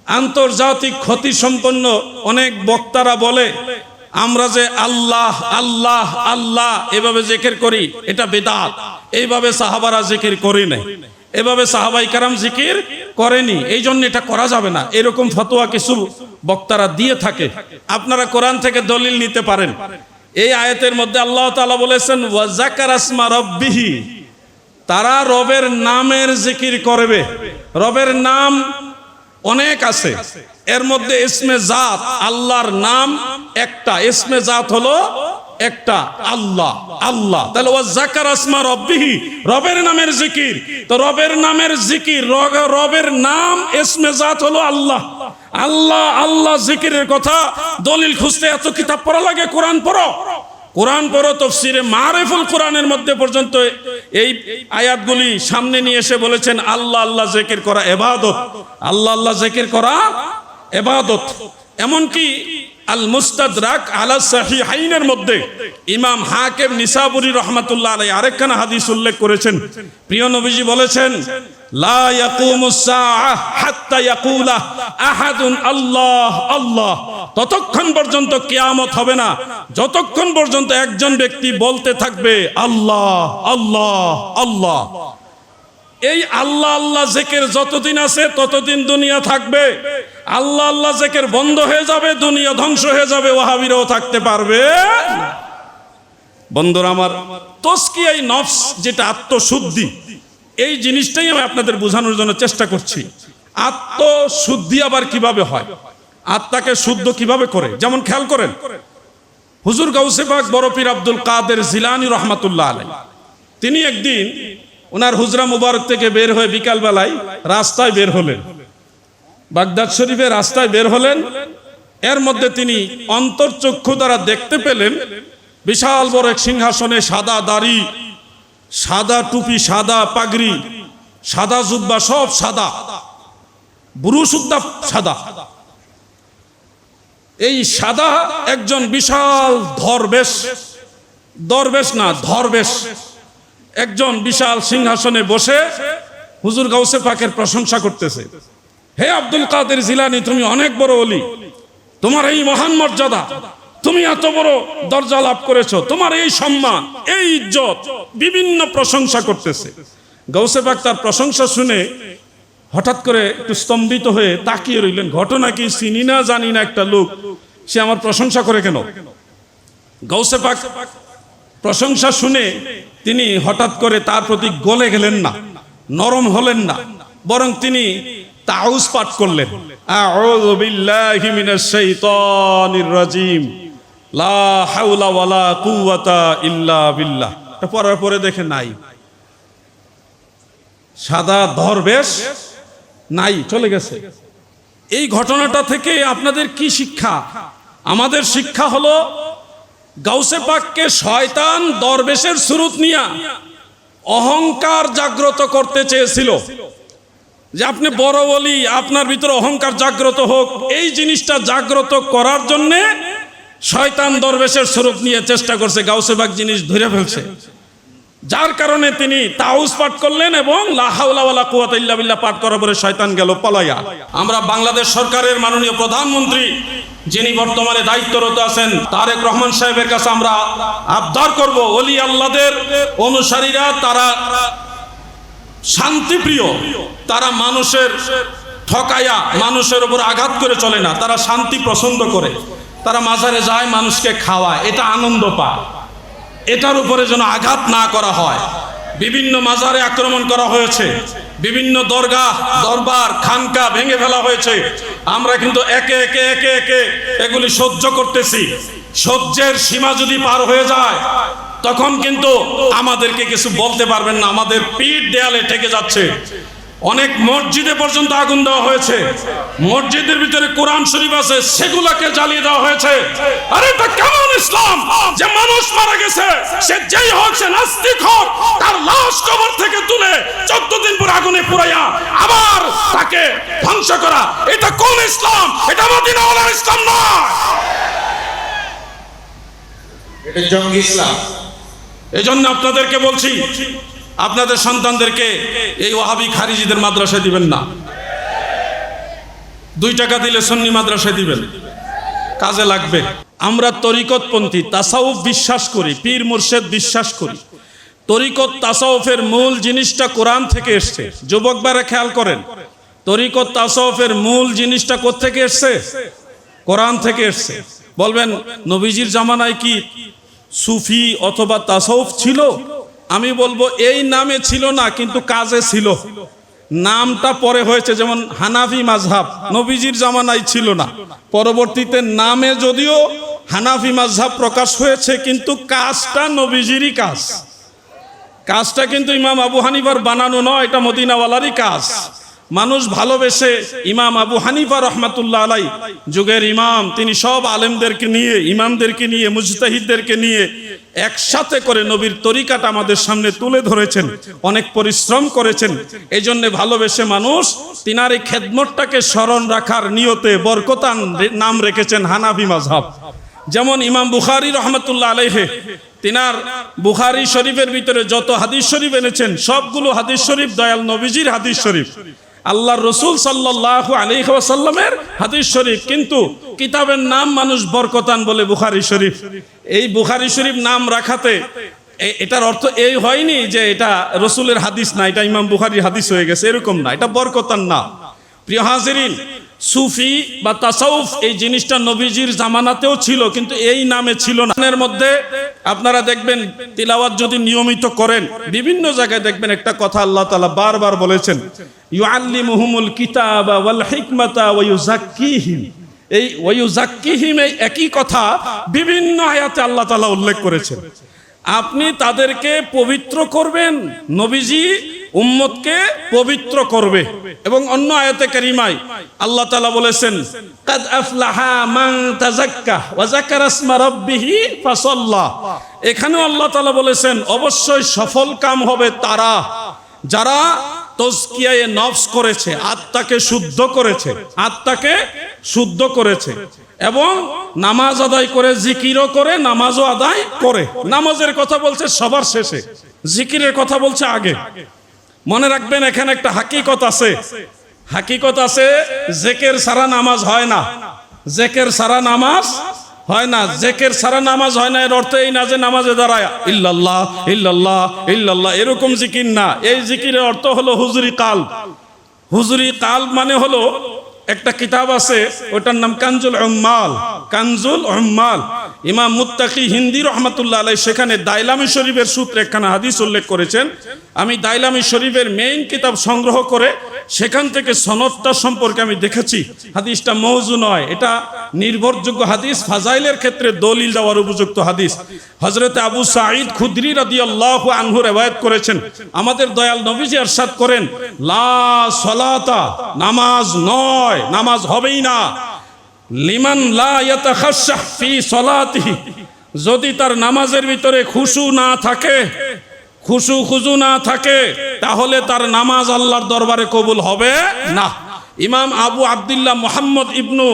আন্তর্জাতিক খ্যাতি সম্পন্ন অনেক বক্তারা বলে আমরা যে আল্লাহ আল্লাহ আল্লাহ এভাবে জিকির করি, এটা বিদআত। এইভাবে সাহাবারা জিকির করে নাই, এভাবে সাহাবাই কেরাম জিকির করেনি, এই জন্য এটা করা যাবে না, এরকম ফতোয়া কিছু বক্তারা দিয়ে থাকে। আপনারা কোরআন থেকে দলিল নিতে পারেন। এই আয়াতের মধ্যে আল্লাহ তাআলা বলেছেন ওয়া যাকারা ইসমা রাব্বিহি, তারা রবের নামের জিকির করবে। রবের নাম অনেক আছে, এর মধ্যে ইসমে জাত, আল্লাহর নাম একটা, ইসমে জাত হলো একটা, আল্লাহ আল্লাহ। তাহলে ওয়া যাকারা ইসমা রাব্বিহি, রবের নামের জিকির। তো রবের নামের জিকির, রবের নাম ইসমে জাত হলো আল্লাহ। আল্লাহ আল্লাহ জিকিরের কথা দলিল খুঁজতে এত কিতাব পড়া লাগে? কোরআন পড়ো, কোরআন পড়ো। তাফসীরে মারিফুল কোরআনের মধ্যে পর্যন্ত এই আয়াতগুলি সামনে নিয়ে এসে বলেছেন আল্লাহ আল্লাহ জিকির করা ইবাদত, আল্লাহ আল্লাহ জিকির করা ইবাদত। এমনকি আল মুস্তাদরাক আলা সাহিহাইনের মধ্যে ইমাম হাকিম নিসাবুরি রাহমাতুল্লাহ আলাইহি আরেকখানা হাদিস উল্লেখ করেছেন। প্রিয় নবীজি বলেছেন লা ইয়াকুমুস সাআহ হাত্তা ইয়াকুলা আহাদুন আল্লাহ আল্লাহ, ততক্ষণ পর্যন্ত কিয়ামত হবে না যতক্ষণ পর্যন্ত একজন ব্যক্তি বলতে থাকবে আল্লাহ আল্লাহ আল্লাহ। এই আল্লাহ আল্লাহ জিকির যতদিন আছে ততদিন দুনিয়া থাকবে। আল্লাহ আল্লাহ জিকির বন্ধ হয়ে যাবে, দুনিয়া ধ্বংস হয়ে যাবে, ওয়াহাবিরাও থাকতে পারবে না। বন্ধুরা আমার, তাজকিয়ায়ে নফস যেটা আত্মশুদ্ধি, এই জিনিসটাই আমি আপনাদের বোঝানোর জন্য চেষ্টা করছি। আত্মশুদ্ধি আবার কিভাবে হয়, আত্মাকে শুদ্ধ কিভাবে করে? যেমন খেয়াল করেন, হুজুর গাউসে পাক বড় পীর আব্দুল কাদের জিলানী রাহমাতুল্লাহ আলাইহি, তিনি একদিন ওনার হুজরা মুবারক থেকে বের হয়ে বিকাল বেলায় রাস্তায় বের হলেন, বাগদাদ শরীফের রাস্তায় বের হলেন। এর মধ্যে তিনি অন্তর্চক্ষু দ্বারা দেখতে পেলেন বিশাল বড় এক সিংহাসনে সাদা দাড়ি, সাদা টুপি, সাদা পাগড়ি, সাদা জুব্বা, সব সাদা, বুরুশ উদ্দাপ সাদা। এই সাদা একজন বিশাল ধরবেশ, দরবেশ না ধরবেশ, একজন বিশাল সিংহাসনে বসে হুজুর গাউসে পাকের প্রশংসা করতেছে। হে আব্দুল কাদের জিলানী, তুমি অনেক বড় ওলি, তোমার এই মহান মর্যাদা, তুমি এত বড় দরজা লাভ করেছো, তোমার এই সম্মান, এই ইজ্জত, বিভিন্ন প্রশংসা করতেছে। গাউসে পাক তার প্রশংসা শুনে হঠাৎ করে একটু স্তম্ভিত হয়ে তাকিয়ে রইলেন। ঘটনা কি? চিনি না জানি না একটা লোক, সে আমার প্রশংসা করে কেন? গাউসে পাক প্রশংসা শুনে তিনি হঠাৎ করে তার প্রতি গলে গেলেন না, নরম হলেন না, বরং তিনি তাউজ পাঠ করলেন, আউযু বিল্লাহি মিনাশ শাইতানির রাজিম, লা হাওলা ওয়ালা কুওয়াতা ইল্লা বিল্লাহ। এটা পড়ার পরে দেখে নাই, সাদা দরবেশ নাই, চলে গেছে। এই ঘটনাটা থেকে আপনাদের কি শিক্ষা? আমাদের শিক্ষা হলো গাউসে পাককে শয়তান দরবেশের সুরত নিয়া অহংকার জাগ্রত করতে চেয়েছিল, যে আপনি বড় বলি, আপনার ভিতরে অহংকার জাগ্রত হোক। এই জিনিসটা জাগ্রত করার জন্য শয়তান দরবেশের স্বরূপ নিয়ে চেষ্টা করছে, গাউসে পাক জিনিস ধরে ফেলছে, যার কারণে তিনি তাউজ পাঠ করলেন এবং লা হাওলা ওয়ালা কুওয়াতা ইল্লা বিল্লাহ পাঠ করার পরে শয়তান গেল পলাইয়া। আমরা বাংলাদেশ সরকারের মাননীয় প্রধানমন্ত্রী যিনি বর্তমানে দায়িত্বরত আছেন তারেক রহমান সাহেবের কাছে আমরা আবদার করব, ওলি আল্লাহদের অনুসারীরা তারা শান্তিপ্রিয়, তারা মানুষের ঠকায়া মানুষের উপর আঘাত করে চলে না, তারা শান্তি পছন্দ করে, তারা মাজারে যায়, মানুষকে খাওয়ায়, এটা আনন্দ পায়, এটার উপরে যেন আঘাত না করা হয়। বিভিন্ন মাজারে আক্রমণ করা হয়েছে, বিভিন্ন দরগাহ দরবার খানকা ভেঙে ফেলা হয়েছে। আমরা কিন্তু একে একে একে একে এগুলি সহ্য করতেছি। সহ্যের সীমা যদি পার হয়ে যায় তখন কিন্তু আমাদেরকে কিছু বলতে পারবেন না, আমাদের পিঠ দেয়ালে ঠেকে যাচ্ছে। অনেক মসজিদে পর্যন্ত আগুন দেওয়া হয়েছে, মসজিদের ভিতরে কোরআন শরীফ আছে, সেগুলাকে জ্বালিয়ে দেওয়া হয়েছে। আরে এটা কেমন ইসলাম যে মানুষ মারা গেছে, সে যেই হোক, সে নাস্তিক হোক, তার লাশ কবর থেকে তুলে 14 দিন পর আগুনে পুড়াইয়া আবার তাকে ধ্বংস করা, এটা কোন ইসলাম? এটা মদিনাওয়ালার ইসলাম নয়, এটা জঙ্গি ইসলাম। এজন্য আপনাদেরকে বলছি, আপনাদের সন্তানদেরকে এই ওয়াহাবি খারিজিদের মাদ্রাসায় দিবেন না। 2 টাকা দিলে সুন্নি মাদ্রাসায় দিবেন, কাজে লাগবে। আমরা তরিকতপন্থী, তাসাউফ বিশ্বাস করি, পীর মুর্শেদ বিশ্বাস করি। তরিকত তাসাউফের মূল জিনিসটা কোরআন থেকে এসছে। যুবকবারা খেয়াল করেন, তরিকত তাসাউফের মূল জিনিসটা কোত্থেকে এসছে? কোরআন থেকে এসছে। বলবেন নবীজির জামানায় কি সুফি অথবা তাসাউফ ছিল? আমি বলবো এই নামে ছিল না, কিন্তু কাজে ছিল। নামটা পরে হয়েছে, যেমন হানাফি মাযহাব নবীজির জামানায় ছিল না, পরবর্তীতে নামে যদিও হানাফি মাযহাব প্রকাশ হয়েছে, কিন্তু কাজটা নবীজিরই কাজ। কাজটা কিন্তু ইমাম আবু হানিফার বানানো নয়, এটা মদিনাওয়ালারই কাজ। মানুষ ভালোবেসে ইমাম আবু হানিফা রহমাতুল্লাহ আলাই, যুগের ইমাম, তিনি সব আলেমদেরকে নিয়ে, ইমামদেরকে নিয়ে, মুজতাহিদদেরকে নিয়ে একসাথে করে নবীর তরিকাটা আমাদের সামনে তুলে ধরেছেন, অনেক পরিশ্রম করেছেন। এই জন্য ভালোবেসে মানুষ তিনার এই খেদমতটাকে স্মরণ রাখার নিয়তে বরকতান নাম রেখেছেন হানাফি মাযহাব। যেমন ইমাম বুখারী রহমাতুল্লাহ আলাইহি, তিনার বুখারী শরীফের ভিতরে যত হাদিস শরীফ এনেছেন, সবগুলো হাদিস শরীফ দয়াল নবীজির হাদিস শরীফ, আল্লাহর রাসূল সাল্লাল্লাহু আলাইহি ওয়াসাল্লামের হাদিস শরীফ, কিন্তু কিতাবের নাম মানুষ বরকতান বলে বুখারী শরীফ। এই বুখারী শরীফ নাম রাখাতে এটার অর্থ এই হয়নি যে এটা রাসূলের হাদিস না, এটা ইমাম বুখারীর হাদিস হয়ে গেছে, এরকম না, এটা বরকতান না। প্রিয় হাজিরিন, সুফি বা তাসাউফ এই জিনিসটা নবীজির জামানাতেও ছিল, কিন্তু এই নামে ছিল না। এর মধ্যে আপনারা দেখবেন তিলাওয়াত যদি নিয়মিত করেন, বিভিন্ন জায়গায় দেখবেন একটা কথা আল্লাহ তাআলা বারবার বলেছেন, ইউআল্লিমুহুমুল কিতাবা ওয়াল হিকমাতা ওয়া ইউযাক্কিহিম। এই ওয়া ইউযাক্কিহিম, এই একই কথা বিভিন্ন আয়াতে আল্লাহ তাআলা উল্লেখ করেছেন। আপনি তাদেরকে পবিত্র করবেন, নবীজি উম্মতকে পবিত্র করবে। এবং অন্য আয়াতে কারিমায় আল্লাহ তাআলা বলেছেন, কাদ আফলাহা মান তাযাক্কা ওয়া যাকারা ইসমা রাব্বিহি ফাসাল্লা। এখানেও আল্লাহ তাআলা বলেছেন অবশ্যই সফল কাম হবে তারা যারা তাজকিয়ায়ে নফস করেছে, আত্মাকে শুদ্ধ করেছে, আত্মাকে শুদ্ধ করেছে, এবং নামাজ আদায় করে, জিকিরও করে, নামাজও আদায় করে। নামাজের কথা বলছে সবার শেষে, জিকিরের কথা বলছে আগে। মনে রাখবেন এখানে একটা হাকিকত আছে, হাকিকত আছে, জিকির ছাড়া নামাজ হয় না, জিকির ছাড়া নামাজ হয় না। জিকির ছাড়া নামাজ হয় না এর অর্থ এই না যে নামাজে দাঁড়ায় ইল্লাল্লাহ ইল্লাল্লাহ ইল্লাল্লাহ এরকম জিকির না। এই জিকিরের অর্থ হলো হুজুরি কালব। হুজুরি কালব মানে হলো, একটা কিতাব আছে ওটার নাম কানজুল উম্মাল, কানজুল উম্মাল। ইমাম মুত্তাকি হিন্দি রহমাতুল্লাহ আলাইহি সেখানে দাইলামি শরীফের সূত্রে একখানা হাদিস উল্লেখ করেছেন। আমি দাইলামি শরীফের মেইন কিতাব সংগ্রহ করে সেখান থেকে সনদটা সম্পর্কে আমি দেখেছি, হাদিসটা মওযু নয়, এটা নির্ভরযোগ্য হাদিস, ফাজাইলের ক্ষেত্রে দলিল দেওয়ার উপযুক্ত হাদিস। হযরতে আবু সাঈদ খুদরি রাদিয়াল্লাহু আনহু রিওয়ায়াত করেছেন, আমাদের দয়াল নবীজি ইরশাদ করেন, লা সালাতা, নামাজ নয়, নামাজ হবেই না, লিমান লা ইয়াতাখাশশা ফি সালাতিহি, যদি তার নামাজের ভিতরে খুশু না থাকে, খুজু না থাকে, তাহলে তার নামাজ আল্লাহর দরবারে কবুল হবে না। ইমাম আবু আব্দুল্লাহ মুহাম্মদ ইবনু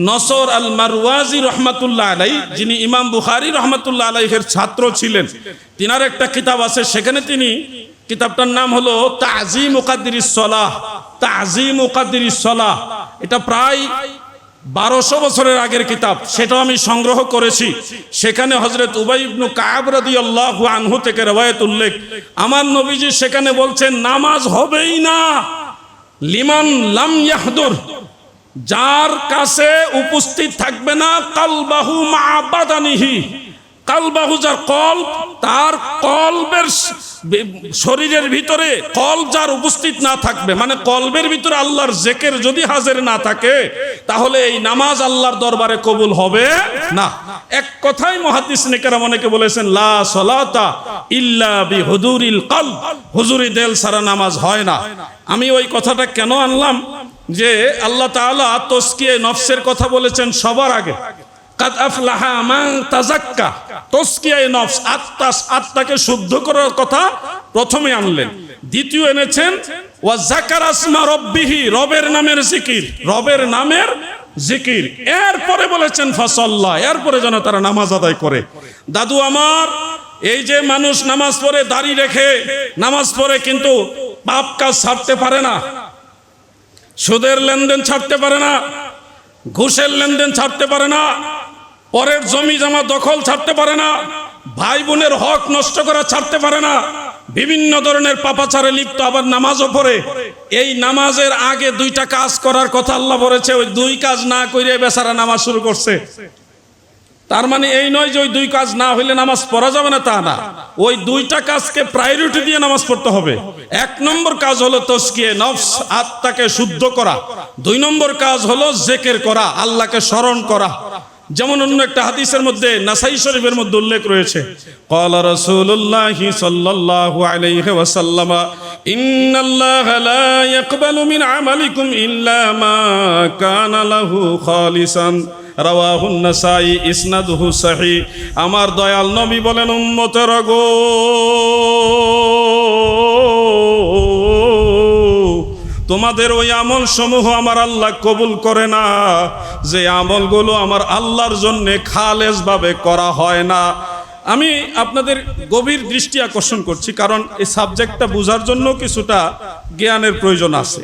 নসর আল মারওয়াজি রহমাতুল্লাহ আলাইহি, যিনি ইমাম বুখারী রহমাতুল্লাহ আলাইহির ছাত্র ছিলেন, তিনার একটা কিতাব আছে, সেখানে তিনি, কিতাবটার নাম হলো তাযীমু কাদরিস সালাহ, তাযীমু কাদরিস সালাহ। এটা প্রায় 1200 বছরের আগের কিতাব, সেটাও আমি সংগ্রহ করেছি। সেখানে হযরত উবাই ইবনে কাব রাদিয়াল্লাহু আনহু থেকে রওয়ায়াত উল্লেখ, আমার নবীজি সেখানে বলছেন নামাজ হবেই না, লিমান লাম ইয়াহদুর, যার কাছে উপস্থিত থাকবে না, কালবাহু মা বাদানিহি, কালবাহু যার কলব, তার কলবের শরীরের ভিতরে কলব যার উপস্থিত না থাকবে, মানে কলবের ভিতরে আল্লাহর জিকির যদি হাজির না থাকে, তাহলে এই নামাজ আল্লাহর দরবারে কবুল হবে না। এক কথায় মুহাদ্দিসিনে কেরাম অনেকে বলেছেন, লা সালাতা ইল্লা বিহুদুরিল কলব, হুজুরি দিল ছাড়া নামাজ হয় না। আমি ওই কথাটা কেন আনলাম, যে আল্লাহ তাআলা তাজকিয়ে নফসের কথা বলেছেন সবার আগে, কাদ আফলাহা মান তাযাক্কা, তাজকিয়ায়ে নফস, আত্মাকে শুদ্ধ করার কথা প্রথমে আনলেন। দ্বিতীয় এনেছেন ওয়া যাকারা ইসমা রাব্বিহি, রবের নামের জিকির, রবের নামের জিকির। এরপরে বলেছেন ফাসাল্লা, এরপরে যেন তারা নামাজ আদায় করে। দাদু আমার, এই যে মানুষ নামাজ পড়ে, দাড়ি রেখে নামাজ পড়ে, কিন্তু পাপ কাজ ছাড়তে পারে না, সুদের লেনদেন ছাড়তে পারে না, ঘুষের লেনদেন ছাড়তে পারে না, পরের জমি জমা দখল ছাড়তে পারে না, ভাই বোনের হক নষ্ট করা ছাড়তে পারে না, বিভিন্ন ধরনের পাপাচারে লিপ্ত, আবার নামাজও পড়ে। এই নামাজের আগে দুইটা কাজ করার কথা আল্লাহ বলেছে, ওই দুই কাজ না করে বেচারা নামাজ শুরু করছে। তার মানে এই নয় যে ওই দুই কাজ না হইলে নামাজ পড়া যাবে না, তা না। ওই দুইটা কাজকে প্রায়োরিটি দিয়ে নামাজ পড়তে হবে। এক নম্বর কাজ হলো তাজকিয়ে নফস, আত্মাকে শুদ্ধ করা। দুই নম্বর কাজ হলো জিকির করা, আল্লাহকে স্মরণ করা। যেমন অন্য একটা হাদিসের মধ্যে নাসাই শরীফের মধ্যে উল্লেখ রয়েছে, ক্বালা রাসূলুল্লাহি সাল্লাল্লাহু আলাইহি ওয়াসাল্লাম, ইন্নাল্লাহা লা ইয়াকবালু মিন আমালিকুম ইল্লা মা কানা লাহু খালিসান, রাওয়াহুন নাসাই, ইসনাদুহু সহিহ। আমার দয়াল নবী বলেন, উম্মতেরা গো, তোমাদের ওই আমল সমূহ আমার আল্লাহ কবুল করে না যে আমলগুলো আমার আল্লাহর জন্য খালেস ভাবে করা হয় না। আমি আপনাদের গভীর দৃষ্টি আকর্ষণ করছি, কারণ এই সাবজেক্টটা বোঝার জন্য কিছুটা জ্ঞানের প্রয়োজন আছে।